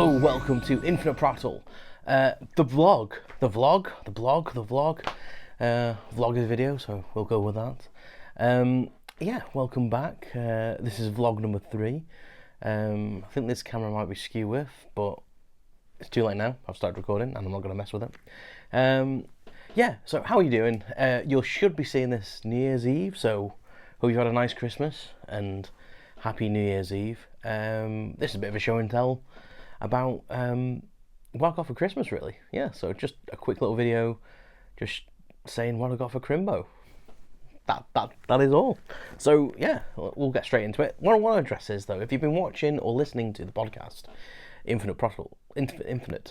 Hello, welcome to Infinite Prattle, the vlog, vlog is video, so we'll go with that. Yeah, welcome back. This is vlog number 3. I think this camera might be skew with, but it's too late now. I've started recording, and I'm not going to mess with it. Yeah, so how are you doing? You should be seeing this New Year's Eve, so hope you've had a nice Christmas and Happy New Year's Eve. This is a bit of a show and tell about what I got for Christmas, really. Yeah, so just a quick little video just saying what I got for Crimbo. That is all. So yeah, we'll get straight into it. What I want to address is, though, if you've been watching or listening to the podcast Infinite Prattle, the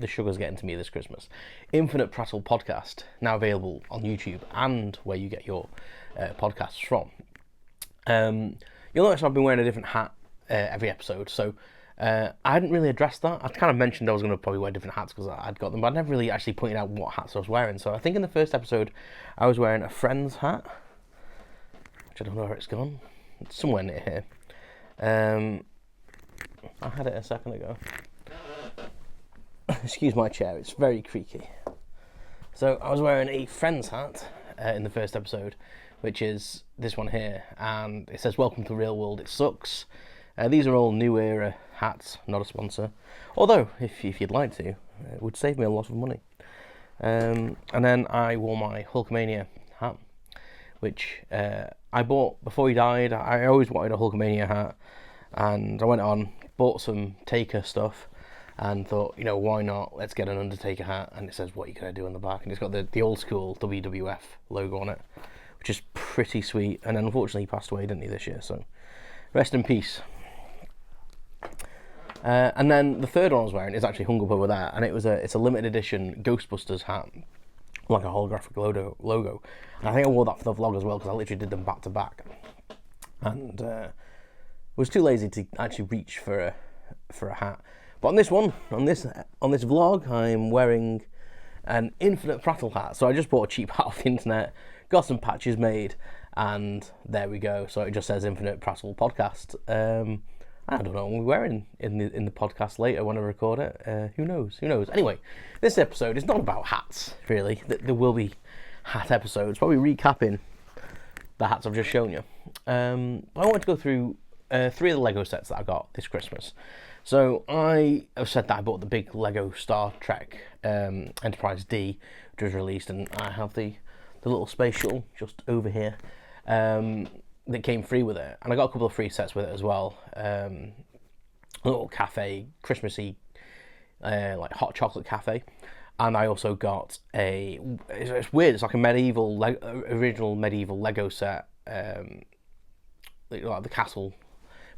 sugar's getting to me this Christmas, Infinite Prattle podcast, now available on YouTube and where you get your podcasts from. You'll notice I've been wearing a different hat every episode, so I hadn't really addressed that. I kind of mentioned I was going to probably wear different hats because I'd got them, but I never really actually pointed out what hats I was wearing. So I think in the first episode I was wearing a friend's hat, which I don't know where it's gone. It's somewhere near here. I had it a second ago. Excuse my chair, it's very creaky. So I was wearing a friend's hat in the first episode, which is this one here, and it says "Welcome to the real world, it sucks." These are all New Era hats, not a sponsor. Although, if you'd like to, it would save me a lot of money. And then I wore my Hulkamania hat, which I bought before he died. I always wanted a Hulkamania hat, and I went on, bought some Taker stuff, and thought, you know, why not? Let's get an Undertaker hat. And it says what you're going to do on the back, and it's got the old school WWF logo on it, which is pretty sweet. And then unfortunately he passed away, didn't he, this year, so rest in peace. And then the third one I was wearing is actually hung up over there, and it's a limited edition Ghostbusters hat, like a holographic logo. And I think I wore that for the vlog as well, because I literally did them back to back, and was too lazy to actually reach for a hat. But on this vlog, I'm wearing an Infinite Prattle hat. So I just bought a cheap hat off the internet, got some patches made, and there we go. So it just says Infinite Prattle podcast. I don't know what we're wearing in the podcast later when I record it. Who knows? Anyway, this episode is not about hats, really. There will be hat episodes, probably recapping the hats I've just shown you. But I wanted to go through 3 of the Lego sets that I got this Christmas. So I have said that I bought the big Lego Star Trek Enterprise D, which was released, and I have the little space shuttle just over here. That came free with it, and I got a couple of free sets with it as well. A little cafe, Christmassy, like hot chocolate cafe, and I also got it's weird. It's like a original medieval Lego set, like the castle,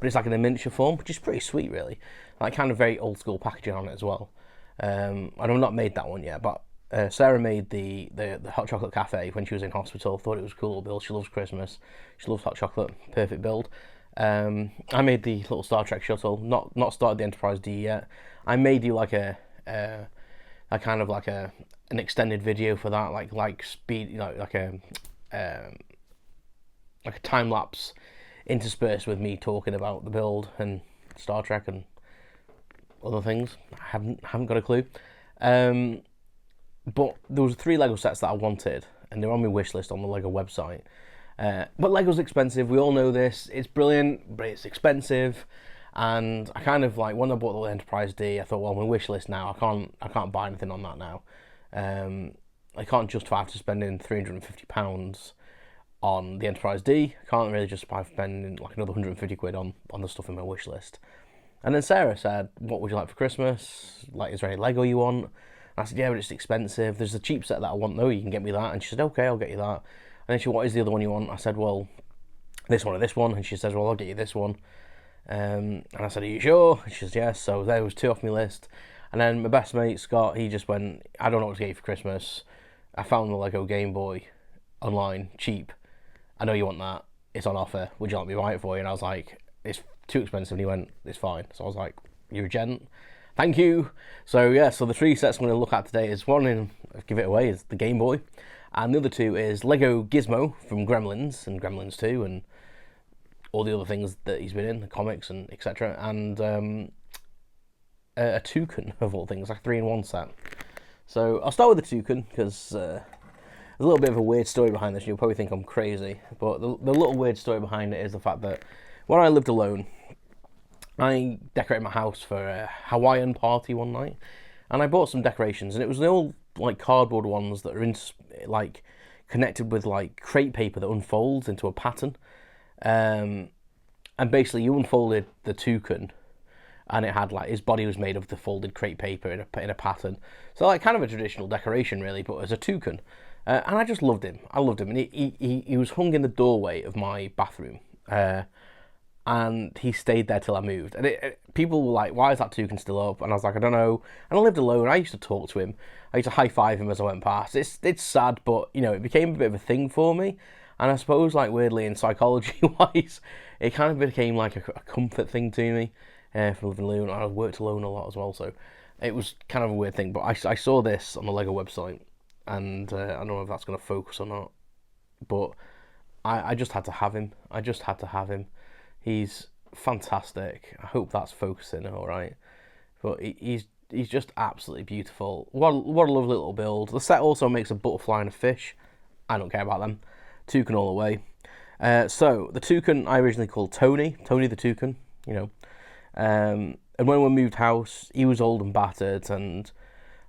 but it's like in a miniature form, which is pretty sweet, really. Like kind of very old school packaging on it as well. And I've not made that one yet, but Sarah made the hot chocolate cafe when she was in hospital. Thought it was a cool build. She loves Christmas. She loves hot chocolate. Perfect build. I made the little Star Trek shuttle. Not started the Enterprise D yet. I may do like a kind of like an extended video for that, like speed, you know, like a time lapse interspersed with me talking about the build and Star Trek and other things. I haven't got a clue. But there was 3 Lego sets that I wanted, and they're on my wish list on the Lego website. But Lego's expensive. We all know this. It's brilliant, but it's expensive. And I kind of like, when I bought the Enterprise D, I thought, well, my wish list now, I can't buy anything on that now. I can't justify after spending £350 on the Enterprise D. I can't really justify spending like another 150 quid on the stuff in my wish list. And then Sarah said, what would you like for Christmas? Like, is there any Lego you want? I said, yeah, but it's expensive. There's a cheap set that I want, though. You can get me that. And she said, okay, I'll get you that. And then she said, what is the other one you want? I said, well, this one or this one. And she says, well, I'll get you this one. And I said, are you sure? And she says, yes. So there was 2 off my list. And then my best mate, Scott, he just went, I don't know what to get you for Christmas. I found the Lego Game Boy online, cheap. I know you want that. It's on offer. Would you like me to buy it for you? And I was like, it's too expensive. And he went, it's fine. So I was like, you're a gent. Thank you. So yeah, so the 3 sets I'm going to look at today is one, and give it away, is the Game Boy, and the other 2 is Lego Gizmo from Gremlins and Gremlins 2 and all the other things that he's been in, the comics and etc. And a Toucan, of all things, like a 3-in-1 set. So I'll start with the Toucan, because there's a little bit of a weird story behind this. You'll probably think I'm crazy, but the little weird story behind it is the fact that when I lived alone, I decorated my house for a Hawaiian party one night, and I bought some decorations, and it was the old like cardboard ones that are in like connected with like crepe paper that unfolds into a pattern. And basically you unfolded the Toucan, and it had like his body was made of the folded crepe paper in a pattern. So like kind of a traditional decoration really, but as a Toucan. And I just loved him. I loved him, and he was hung in the doorway of my bathroom. And he stayed there till I moved. And people were like, "Why is that Toucan still up?" And I was like, "I don't know." And I lived alone. I used to talk to him. I used to high five him as I went past. It's sad, but you know, it became a bit of a thing for me. And I suppose, like weirdly, in psychology wise, it kind of became like a comfort thing to me from living alone. I worked alone a lot as well, so it was kind of a weird thing. But I saw this on the Lego website, and I don't know if that's going to focus or not. But I just had to have him. I just had to have him. He's fantastic. I hope that's focusing all right. But he's just absolutely beautiful. What a lovely little build. The set also makes a butterfly and a fish. I don't care about them. Toucan all the way. So the Toucan I originally called Tony the Toucan. You know, and when we moved house, he was old and battered, and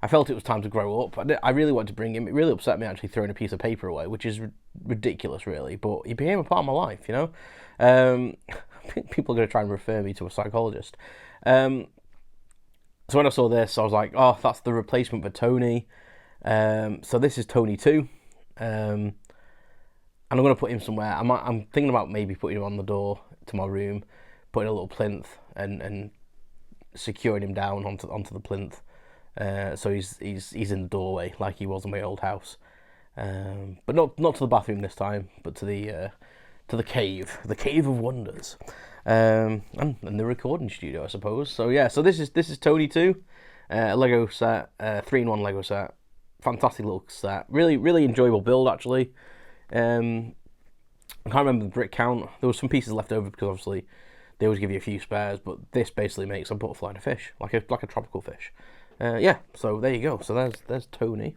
I felt it was time to grow up. I really wanted to bring him. It really upset me actually throwing a piece of paper away, which is ridiculous, really. But he became a part of my life, you know. People are going to try and refer me to a psychologist. So when I saw this, I was like, "Oh, that's the replacement for Tony." So this is Tony 2, and I'm going to put him somewhere. I'm thinking about maybe putting him on the door to my room, putting a little plinth and securing him down onto the plinth. So he's in the doorway like he was in my old house, but not to the bathroom this time, but to the cave of wonders, and the recording studio, I suppose. So yeah, so this is Tony 2, a Lego set, 3-in-1 Lego set, fantastic little set, really enjoyable build actually. I can't remember the brick count. There was some pieces left over because obviously they always give you a few spares, but this basically makes a butterfly and a fish, like a tropical fish. Yeah, so there you go. So there's Tony.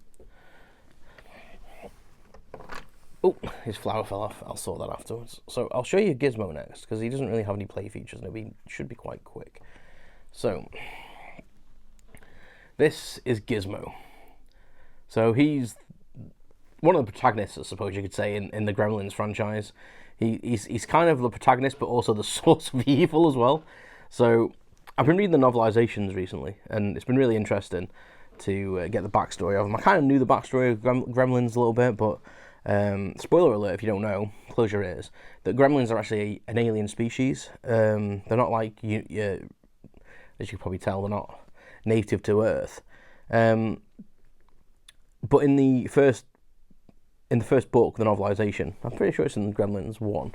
Oh, his flower fell off. I'll sort that afterwards. So I'll show you Gizmo next, because he doesn't really have any play features, and it should be quite quick. So this is Gizmo. So he's one of the protagonists, I suppose you could say, in the Gremlins franchise. He's kind of the protagonist, but also the source of evil as well. So I've been reading the novelizations recently, and it's been really interesting to get the backstory of them. I kind of knew the backstory of Gremlins a little bit, but spoiler alert if you don't know, close your ears, that Gremlins are actually an alien species. They're not like, as you can probably tell, they're not native to Earth. But in the first book, the novelization, I'm pretty sure it's in Gremlins 1.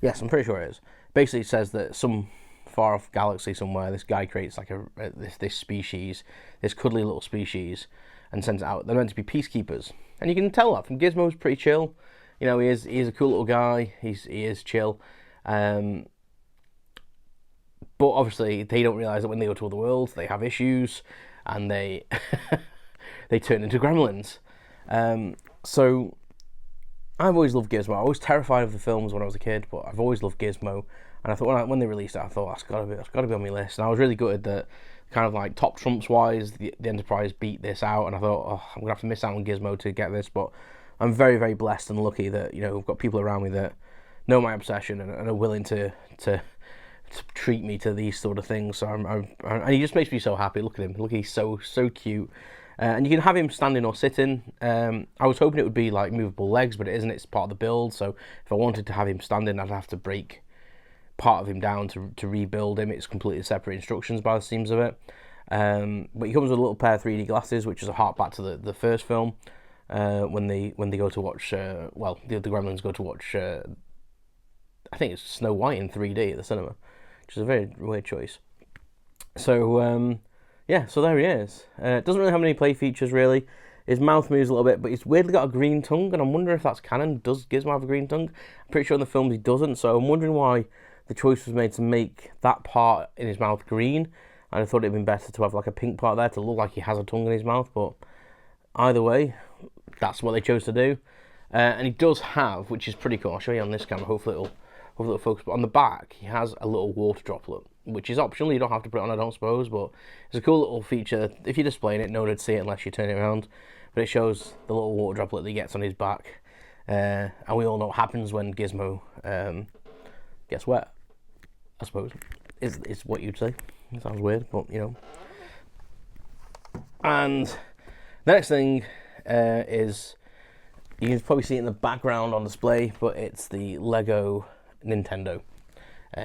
Yes, I'm pretty sure it is. Basically, it says that some far off galaxy somewhere, this guy creates like this species, this cuddly little species, and sends it out. They're meant to be peacekeepers, and you can tell that from Gizmo's pretty chill. You know, he is a cool little guy. He is chill, but obviously they don't realize that when they go to other worlds, they have issues, and they they turn into gremlins. So I've always loved Gizmo. I was terrified of the films when I was a kid, but I've always loved Gizmo. And I thought when they released it, I thought that's got to be on my list. And I was really gutted that, kind of like top trumps wise, the Enterprise beat this out. And I thought, oh, I'm gonna have to miss out on Gizmo to get this. But I'm very, very blessed and lucky that, you know, I've got people around me that know my obsession and are willing to treat me to these sort of things. So and he just makes me so happy. Look at him. Look, he's so cute. And you can have him standing or sitting. I was hoping it would be like movable legs, but it isn't. It's part of the build. So if I wanted to have him standing, I'd have to break part of him down to rebuild him. It's completely separate instructions by the seams of it. But he comes with a little pair of 3D glasses, which is a hark back to the first film. When they go to watch, the Gremlins go to watch, I think it's Snow White in 3D at the cinema, which is a very weird choice. So yeah, so there he is. Doesn't really have any play features really. His mouth moves a little bit, but he's weirdly got a green tongue, and I'm wondering if that's canon. Does Gizmo have a green tongue? I'm pretty sure in the films he doesn't, so I'm wondering why the choice was made to make that part in his mouth green. I thought it'd been better to have like a pink part there to look like he has a tongue in his mouth, but either way, that's what they chose to do. And he does have, which is pretty cool. I'll show you on this camera. Hopefully it'll focus. But on the back, he has a little water droplet, which is optional. You don't have to put it on, I don't suppose, but it's a cool little feature. If you're displaying it, no one would see it unless you turn it around. But it shows the little water droplet that he gets on his back. And we all know what happens when Gizmo gets wet, I suppose, is what you'd say. It sounds weird, but you know. And the next thing is, you can probably see it in the background on display, but it's the Lego Nintendo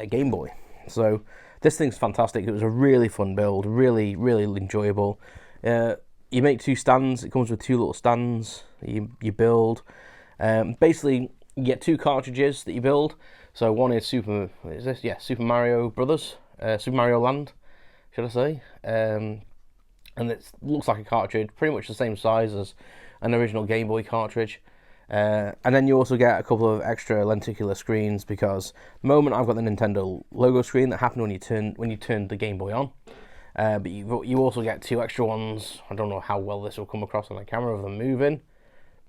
Game Boy. So this thing's fantastic. It was a really fun build, really enjoyable. You make two stands. It comes with two little stands you build. Basically, you get two cartridges that you build. So one is Super Mario Brothers, Super Mario Land, should I say? And it looks like a cartridge, pretty much the same size as an original Game Boy cartridge. And then you also get a couple of extra lenticular screens, because the moment I've got the Nintendo logo screen that happened when you turn the Game Boy on. But you also get two extra ones. I don't know how well this will come across on the camera of them moving,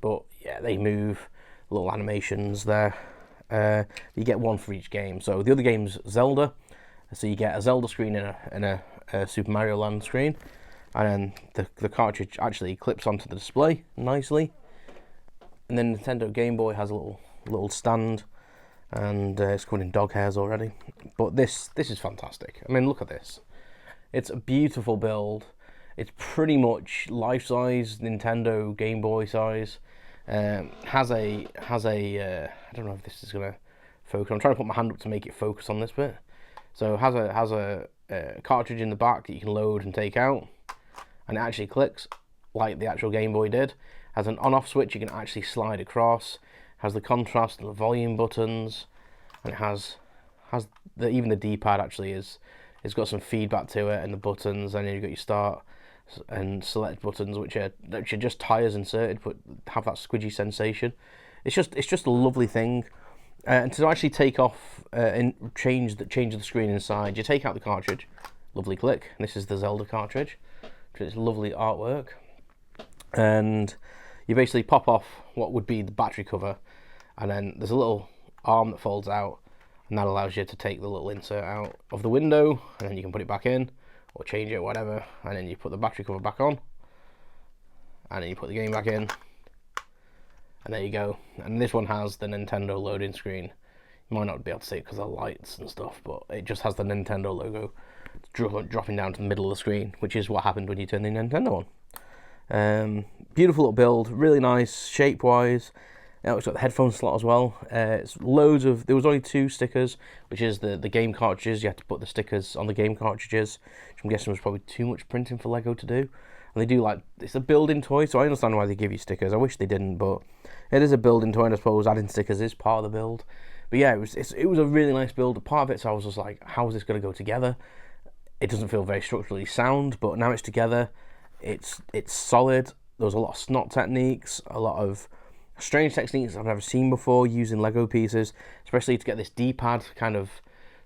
but yeah, they move, little animations there. You get one for each game. So the other game's Zelda, so you get a Zelda screen and a Super Mario Land screen, and then the cartridge actually clips onto the display nicely. And then Nintendo Game Boy has a little stand, and it's covered in dog hairs already. But this is fantastic. I mean, look at this. It's a beautiful build. It's pretty much life-size Nintendo Game Boy size. Has a I don't know if this is gonna focus. I'm trying to put my hand up to make it focus on this bit. So it has a cartridge in the back that you can load and take out, and it actually clicks like the actual Game Boy did. Has an on-off switch you can actually slide across. Has the contrast and the volume buttons, and it has even the D-pad actually it's got some feedback to it, and the buttons, and then you've got your start and select buttons, which are just tires inserted but have that squidgy sensation. It's just a lovely thing. And to actually take off and change the screen inside, you take out the cartridge, lovely click. This is the Zelda cartridge, which is lovely artwork, and you basically pop off what would be the battery cover, and then there's a little arm that folds out, and that allows you to take the little insert out of the window, and then you can put it back in or change it, whatever, and then you put the battery cover back on, and then you put the game back in, and there you go. And this one has the Nintendo loading screen. You might not be able to see it because of the lights and stuff, but it just has the Nintendo logo dropping down to the middle of the screen, which is what happened when you turn the Nintendo on. Beautiful little build, really nice shape wise. It's got the headphone slot as well. It's loads of. There was only two stickers, which is the game cartridges. You had to put the stickers on the game cartridges, which I'm guessing was probably too much printing for Lego to do. And they do it's a build-in toy, so I understand why they give you stickers. I wish they didn't, but it is a build-in toy, and I suppose adding stickers is part of the build. But yeah, it was a really nice build. Part of it, so I was just like, how is this going to go together? It doesn't feel very structurally sound, but now it's together. It's solid. There was a lot of snot techniques, a lot of strange techniques I've never seen before using Lego pieces, especially to get this D-pad kind of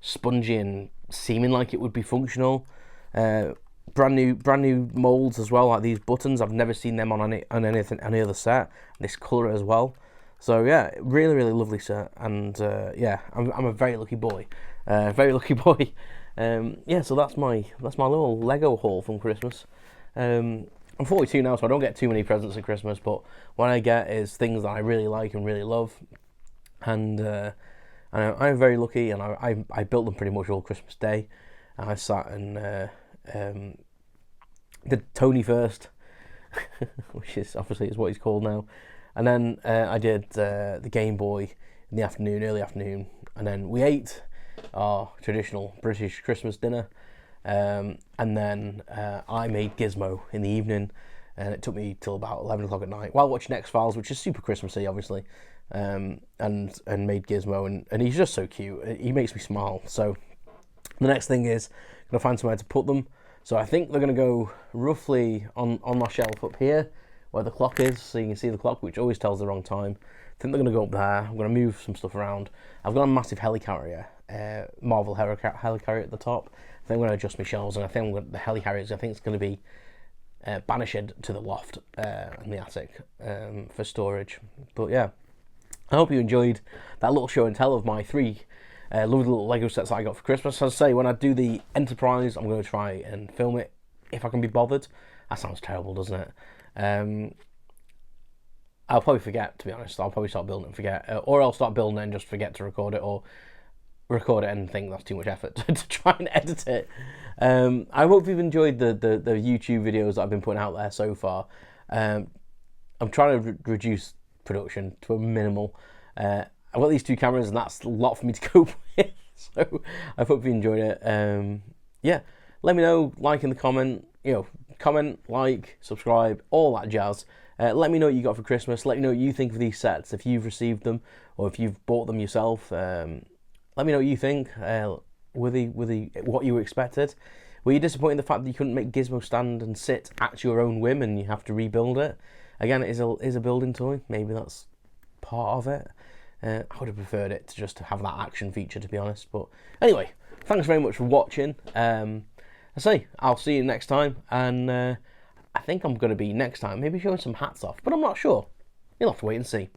spongy and seeming like it would be functional. Brand new molds as well, like these buttons. I've never seen them on any other set. This color as well. So yeah, really lovely set, and yeah, I'm a very lucky boy, very lucky boy. Yeah, so that's my little Lego haul from Christmas. I'm 42 now, so I don't get too many presents at Christmas, but what I get is things that I really like and really love, and I'm very lucky, and I built them pretty much all Christmas Day. I sat and did Tony first, which is obviously is what he's called now, and then I did the Game Boy in the afternoon, early afternoon, and then we ate our traditional British Christmas dinner. And then I made Gizmo in the evening, and it took me till about 11 o'clock at night while watching X-Files, which is super Christmassy, obviously, and made Gizmo, and he's just so cute. He makes me smile. So the next thing is I'm going to find somewhere to put them. So I think they're going to go roughly on my shelf up here, where the clock is, so you can see the clock, which always tells the wrong time. I think they're going to go up there. I'm going to move some stuff around. I've got a massive helicarrier, Marvel helicarrier at the top. I think I'm going to adjust my shelves, and I think the helicarrier, I think it's going to be banished to the loft in the attic for storage. But yeah, I hope you enjoyed that little show and tell of my 3 lovely little Lego sets that I got for Christmas. As I say, when I do the Enterprise, I'm going to try and film it if I can be bothered. That sounds terrible, doesn't it? I'll probably forget, to be honest. I'll probably start building and forget, or I'll start building and just forget to record it, or record it and think that's too much effort to try and edit it. I hope you've enjoyed the YouTube videos that I've been putting out there so far. I'm trying to reduce production to a minimal. I've got these 2 cameras, and that's a lot for me to cope with. So I hope you enjoyed it. Yeah, let me know, like in the comment, comment, like, subscribe, all that jazz. Let me know what you got for Christmas. Let me know what you think of these sets, if you've received them or if you've bought them yourself. Let me know what you think. Were they what you expected? Were you disappointed in the fact that you couldn't make Gizmo stand and sit at your own whim and you have to rebuild it? Again, it is a building toy. Maybe that's part of it. I would have preferred it to just have that action feature, to be honest. But anyway, thanks very much for watching. I say I'll see you next time, and I think I'm going to be next time maybe showing some hats off, but I'm not sure. You'll have to wait and see.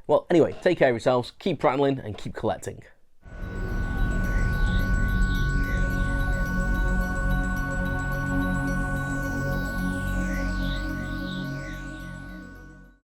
Well, anyway, take care of yourselves, keep prattling and keep collecting.